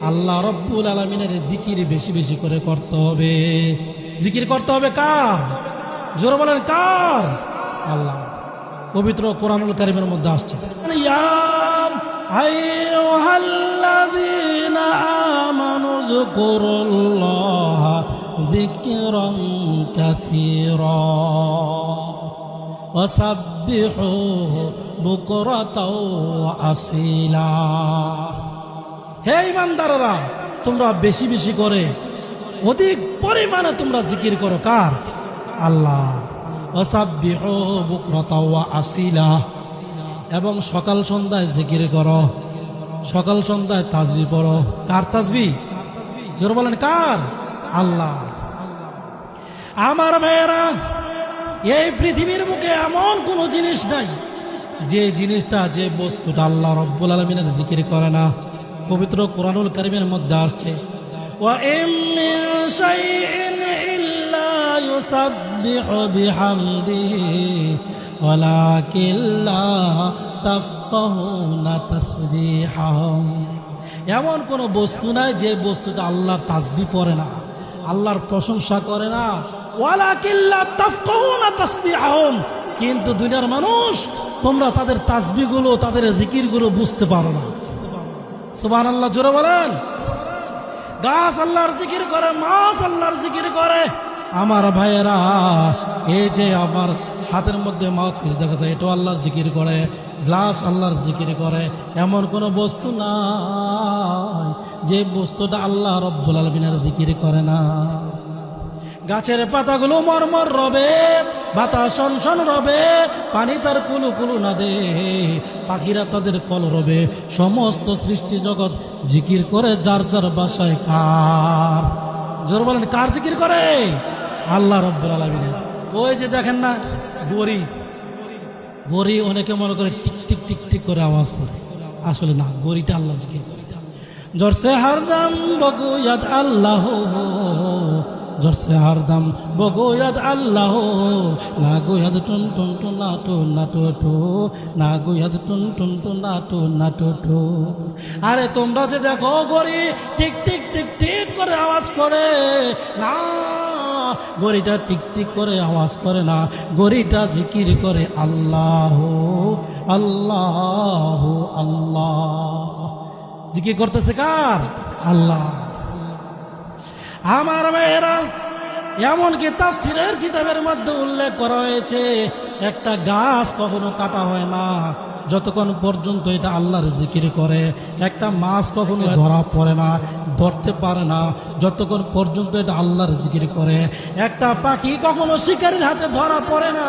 আল্লাহ রব্বুল আলামিনের জিকির বেশি বেশি করে করতে হবে। জিকির করতে হবে কার? জোরে বলেন কার? আল্লাহ। পবিত্র কোরআনুল কারীমের মধ্যে আসছে, ইয়া আইয়ুহাল্লাযীনা আমানু যকুরুল্লাহা যিকরান কাসীরা ওয়াসাব্বিহুহু বুকরাতাও ওয়া আসীলা। হে ঈমানদাররা, তোমরা বেশি বেশি করে অধিক পরিমাণে তোমরা জিকির করো কার? আল্লাহ। ওয়াসাব্বিহুহু বুকরাতাও ওয়া আসীলা, এবং সকাল সন্ধ্যায় জিকির করো, সকাল সন্ধ্যায় তাসবিহ পড়ো। কার তাসবিহ? জোরে বলেন কার? আল্লাহ। আমার ভাইয়েরা, এই পৃথিবীর বুকে এমন কোন জিনিস নাই যে জিনিসটা, যে বস্তুটা আল্লাহ রব্বুল আলামিনের জিকির করে না। পবিত্র কোরআনুল কারীমের মধ্যে আসছে, ওয়া ইম মিন শাইইন ইল্লা ইউসাব্বিহু বিহামদিহি ওয়ালাকিন লা তাফকাহুনা তাসবিহাহুম। এমন কোন বস্তু নাই যে বস্তুটা আল্লাহর তাসবিহ পড়ে না, আল্লাহর প্রশংসা করে না। ওয়ালাকিন লা তাফকাহুনা তাসবিহাহুম, কিন্তু দুনিয়ার মানুষ তোমরা তাদের তাসবিহগুলো, তাদের জিকিরগুলো বুঝতে পারো না। সুবহানাল্লাহ, জোরে বলেন। গাছ আল্লাহর জিকির করে, মাছ আল্লাহর জিকির করে। আমার ভাইয়েরা, এই যে আমার হাতের মধ্যে মাউথপিস দেখা যায়, এটাও আল্লাহর জিকির করে। গ্লাস আল্লাহর জিকির করে। এমন কোনো বস্তু নাই যে বস্তুটা আল্লাহ রব্বুল আলামিনের জিকির করে না। গাছের পাতাগুলো মরমর রবে, বাতাস শনশন রবে, পানি তার কুলু কুলু না দে, পাখিরা তাদের কল রবে, সমস্ত সৃষ্টি জগৎ জিকির করে যার যার বাসায়। কার? জোর বলেন কার জিকির করে? আল্লাহ রব্বুল আলামিনের। ওই যে দেখেন না গড়ি, গড়ি অনেকে মনে করে টিক টিক টিক টিক করে আওয়াজ করে, আসলে না, গড়িটা আল্লাহ জিকির করে। জোরসে হরদম বগুয়াত আল্লাহ, জোরসে হরদম বগুয়াত আল্লাহ, না গুয়াত টুন টুন টুন না টু না টু টু, না গুয়াত টুন টুন টুন না টু না টু টু। আরে তোমরা যে দেখো গড়ি টিক টিক টিক টিক করে আওয়াজ করে না, গড়িটা টিক টিক করে আওয়াজ করে না, গড়িটা জিকির করে আল্লাহ আল্লাহ আল্লাহ। জিকির করতেছে কার? আল্লাহ। আমার মেয়েরা, এমনকি তাফসীরের কিতাবের মধ্যে উল্লেখ করা হয়েছে, একটা গাছ কখনো কাটা হয় না যতক্ষণ পর্যন্ত এটা আল্লাহর জিকির করে। একটা মাছ কখনো ধরা পড়ে না, ধরতে পারে না যতক্ষণ পর্যন্ত এটা আল্লাহর জিকির করে। একটা পাখি কখনো শিকারীর হাতে ধরা পড়ে না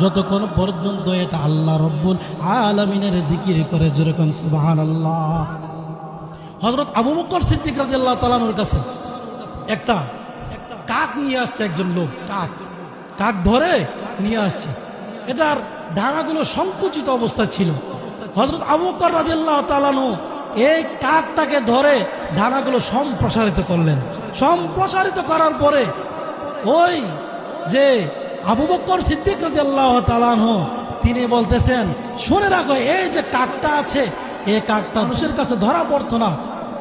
যতক্ষণ পর্যন্ত এটা আল্লাহ রব্বুল আলামিনের জিকির করে। যেরকম সুবহানাল্লাহ। হযরত আবু বকর সিদ্দিক রাদিয়াল্লাহু তাআলা আনহুর কাছে একটা কাক নিয়ে আসছে একজন লোক। কাক ধরে নিয়ে আসছে, এটার ডানাগুলো সংকুচিত অবস্থা ছিল। হযরত আবু বকর রাদিয়াল্লাহু তাআলা আনহু এই কাকটাকে ধরে ডানাগুলো সম্প্রসারিত করলেন। সম্প্রসারিত করার পরে ওই যে আবু বকর সিদ্দিক রাদিয়াল্লাহু তাআলা আনহু তিনি বলতেছেন, শুনে রাখো, এই যে কাকটা আছে, এই কাকটা মানুষের কাছে ধরা পড়তো না,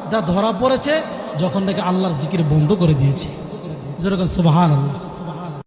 এটা ধরা পড়েছে যখন থেকে আল্লাহর জিকির বন্ধ করে দিয়েছে। যেরকম সুবহানাল্লাহ।